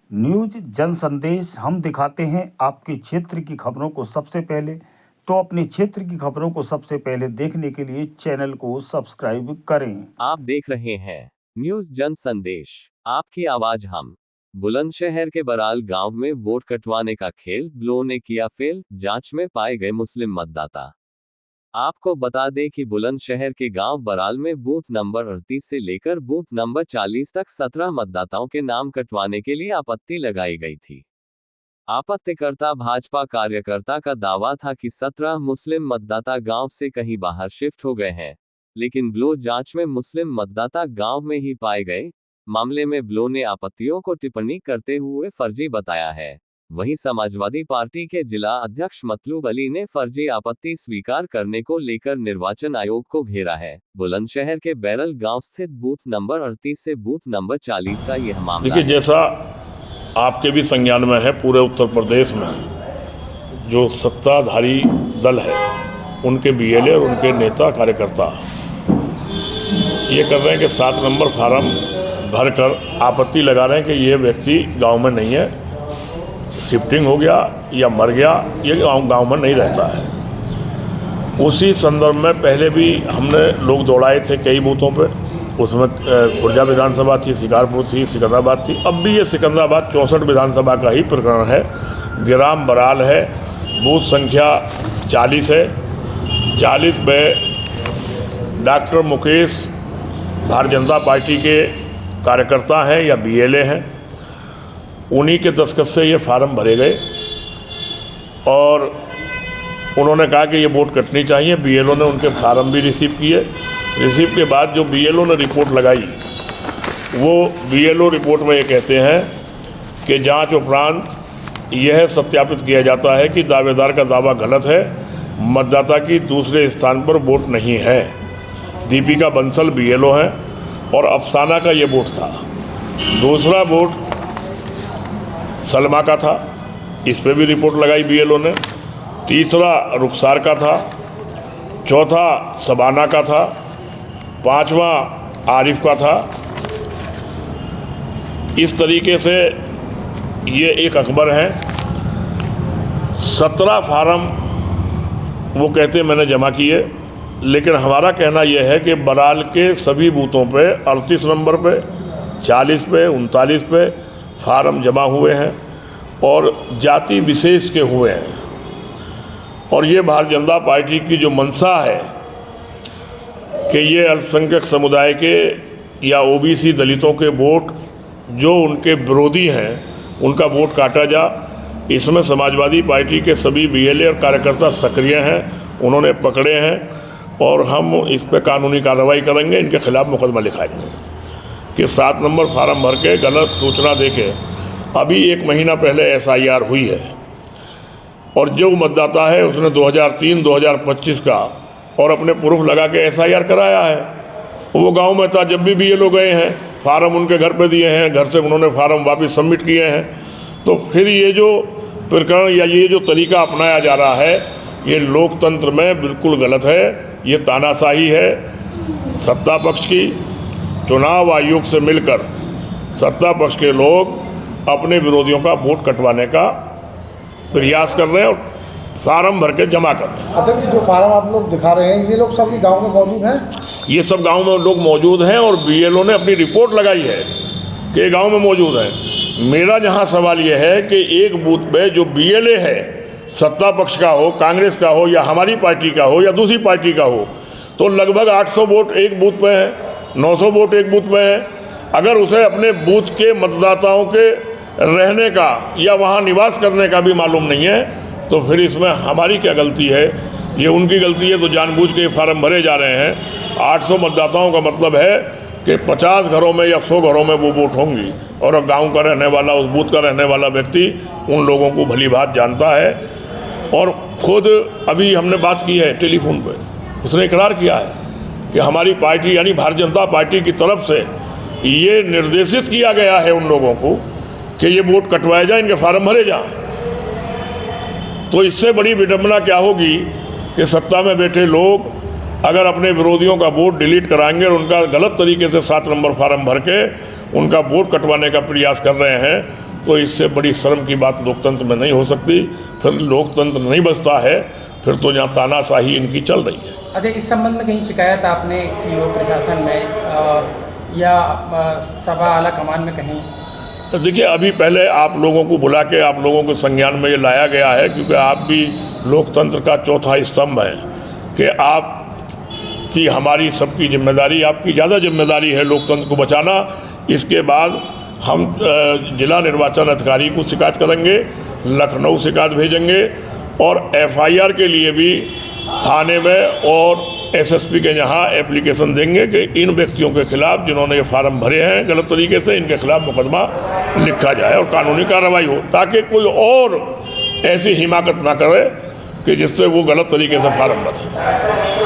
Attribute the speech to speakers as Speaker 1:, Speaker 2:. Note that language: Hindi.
Speaker 1: न्यूज जन संदेश हम दिखाते हैं आपके क्षेत्र की खबरों को सबसे पहले। तो अपने क्षेत्र की खबरों को सबसे पहले देखने के लिए चैनल को सब्सक्राइब करें।
Speaker 2: आप देख रहे हैं न्यूज जन संदेश, आपकी आवाज हम। बुलंदशहर के बराल गांव में वोट कटवाने का खेल ब्लो ने किया फेल, जांच में पाए गए मुस्लिम मतदाता। आपको बता दें कि बुलंदशहर के गांव बराल में बूथ नंबर 38 से लेकर बूथ नंबर 40 तक 17 मतदाताओं के नाम कटवाने के लिए आपत्ति लगाई गई थी। आपत्तिकर्ता भाजपा कार्यकर्ता का दावा था कि 17 मुस्लिम मतदाता गांव से कहीं बाहर शिफ्ट हो गए हैं, लेकिन ब्लो जांच में मुस्लिम मतदाता गांव में ही पाए गए। मामले में ब्लो ने आपत्तियों को टिप्पणी करते हुए फर्जी बताया है। वहीं समाजवादी पार्टी के जिला अध्यक्ष मतलूब अली ने फर्जी आपत्ति स्वीकार करने को लेकर निर्वाचन आयोग को घेरा है। बुलंदशहर के बैरल गांव स्थित बूथ नंबर 38 से बूथ नंबर 40 का यह मामला
Speaker 3: देखिए, जैसा आपके भी संज्ञान में है, पूरे उत्तर प्रदेश में जो सत्ताधारी दल है उनके बीएलए और उनके नेता कार्यकर्ता ये कर रहे हैं कि 7 नंबर फार्म भरकर आपत्ति लगा रहे हैं कि ये व्यक्ति गांव में नहीं है, शिफ्टिंग हो गया या मर गया, ये गांव में नहीं रहता है। उसी संदर्भ में पहले भी हमने लोग दौड़ाए थे कई बूथों पे, उसमें खुर्जा विधानसभा थी, शिकारपुर थी, सिकंदराबाद थी। अब भी ये सिकंदराबाद 64 विधानसभा का ही प्रकरण है। ग्राम बराल है, बूथ संख्या 40 है। 40 पे डॉक्टर मुकेश भारतीय जनता पार्टी के कार्यकर्ता हैं या बीएलए हैं, उन्हीं के दस्तखत से ये फार्म भरे गए और उन्होंने कहा कि ये वोट कटनी चाहिए। बीएलओ ने उनके फार्म भी रिसीव किए। रिसीव के बाद जो बीएलओ ने रिपोर्ट लगाई, वो बीएलओ रिपोर्ट में ये कहते हैं कि जांच उपरांत यह सत्यापित किया जाता है कि दावेदार का दावा गलत है, मतदाता की दूसरे स्थान पर वोट नहीं है। दीपिका बंसल बीएलओ हैं और अफसाना का ये वोट था। दूसरा वोट सलमा का था, इस पे भी रिपोर्ट लगाई बीएलओ ने। तीसरा रुखसार का था। चौथा सबाना का था। 5वां आरिफ का था। इस तरीके से ये एक अकबर है। 17 फार्म वो कहते मैंने जमा किए, लेकिन हमारा कहना यह है कि बराल के सभी बूथों पे 38 नंबर पे, 40 पे, 39 पे फार्म जमा हुए हैं और जाति विशेष के हुए हैं। और ये भारतीय जनता पार्टी की जो मंशा है कि ये अल्पसंख्यक समुदाय के या ओबीसी दलितों के वोट जो उनके विरोधी हैं उनका वोट काटा जा, इसमें समाजवादी पार्टी के सभी बीएलए और कार्यकर्ता सक्रिय हैं, उन्होंने पकड़े हैं और हम इस पर कानूनी कार्रवाई करेंगे। इनके खिलाफ मुकदमा लिखाएंगे कि 7 नंबर फार्म भर के गलत सूचना देके अभी 1 महीना पहले एसआईआर हुई है और जो मतदाता है उसने 2003-2025 का और अपने प्रूफ लगा के एसआईआर कराया है। वो गांव में था जब भी ये लोग गए हैं, फार्म उनके घर पे दिए हैं, घर से उन्होंने फार्म वापस सबमिट किए हैं। तो फिर ये जो प्रकरण या ये जो तरीका अपनाया जा रहा है, ये लोकतंत्र में बिल्कुल गलत है। ये तानाशाही है सत्ता पक्ष की। चुनाव आयोग से मिलकर सत्ता पक्ष के लोग अपने विरोधियों का वोट कटवाने का प्रयास कर रहे हैं और फार्म भर के जमा कर रहे हैं।
Speaker 4: अध्यक्ष जी, जो फार्म आप लोग दिखा रहे हैं, ये लोग सभी गांव में मौजूद हैं?
Speaker 3: ये सब गांव में लोग मौजूद हैं और बीएलओ ने अपनी रिपोर्ट लगाई है कि गांव में मौजूद है। मेरा जहां सवाल ये है कि एक बूथ पे जो बीएलए है, सत्ता पक्ष का हो, कांग्रेस का हो या हमारी पार्टी का हो या दूसरी पार्टी का हो, तो लगभग 800 वोट एक बूथ में है, 900 वोट एक बूथ में है। अगर उसे अपने बूथ के मतदाताओं के रहने का या वहाँ निवास करने का भी मालूम नहीं है, तो फिर इसमें हमारी क्या गलती है? ये उनकी गलती है। तो जानबूझ के फार्म भरे जा रहे हैं। 800 मतदाताओं का मतलब है कि 50 घरों में या 100 घरों में वो वोट होंगी और गांव का रहने वाला, उस बूथ का रहने वाला व्यक्ति उन लोगों को भली बात जानता है। और खुद अभी हमने बात की है टेलीफोन पे, उसने इकरार किया है कि हमारी पार्टी यानी भारतीय जनता पार्टी की तरफ से ये निर्देशित किया गया है उन लोगों को कि ये वोट कटवाए जाए, इनके फार्म भरे जाएं। तो इससे बड़ी विडंबना क्या होगी कि सत्ता में बैठे लोग अगर अपने विरोधियों का वोट डिलीट कराएंगे और उनका गलत तरीके से 7 नंबर फार्म भर के उनका वोट कटवाने का प्रयास कर रहे हैं, तो इससे बड़ी शर्म की बात लोकतंत्र में नहीं हो सकती। फिर लोकतंत्र नहीं बचता है, फिर तो यहाँ तानाशाही इनकी चल रही है।
Speaker 5: अच्छा, इस संबंध में कहीं शिकायत आपने की हो प्रशासन में या सभा आला कमान में कहीं?
Speaker 3: तो देखिए, अभी पहले आप लोगों को बुला के आप लोगों के संज्ञान में ये लाया गया है, क्योंकि आप भी लोकतंत्र का चौथा स्तंभ है कि आप कि हमारी सबकी जिम्मेदारी, आपकी ज़्यादा जिम्मेदारी है लोकतंत्र को बचाना। इसके बाद हम जिला निर्वाचन अधिकारी को शिकायत करेंगे, लखनऊ शिकायत भेजेंगे और एफआईआर के लिए भी थाने में और एसएसपी के यहाँ एप्लीकेशन देंगे कि इन व्यक्तियों के खिलाफ जिन्होंने ये फार्म भरे हैं गलत तरीके से, इनके खिलाफ मुकदमा लिखा जाए और कानूनी कार्रवाई हो, ताकि कोई और ऐसी हिमाकत ना करे कि जिससे वो गलत तरीके से फार्म भरे।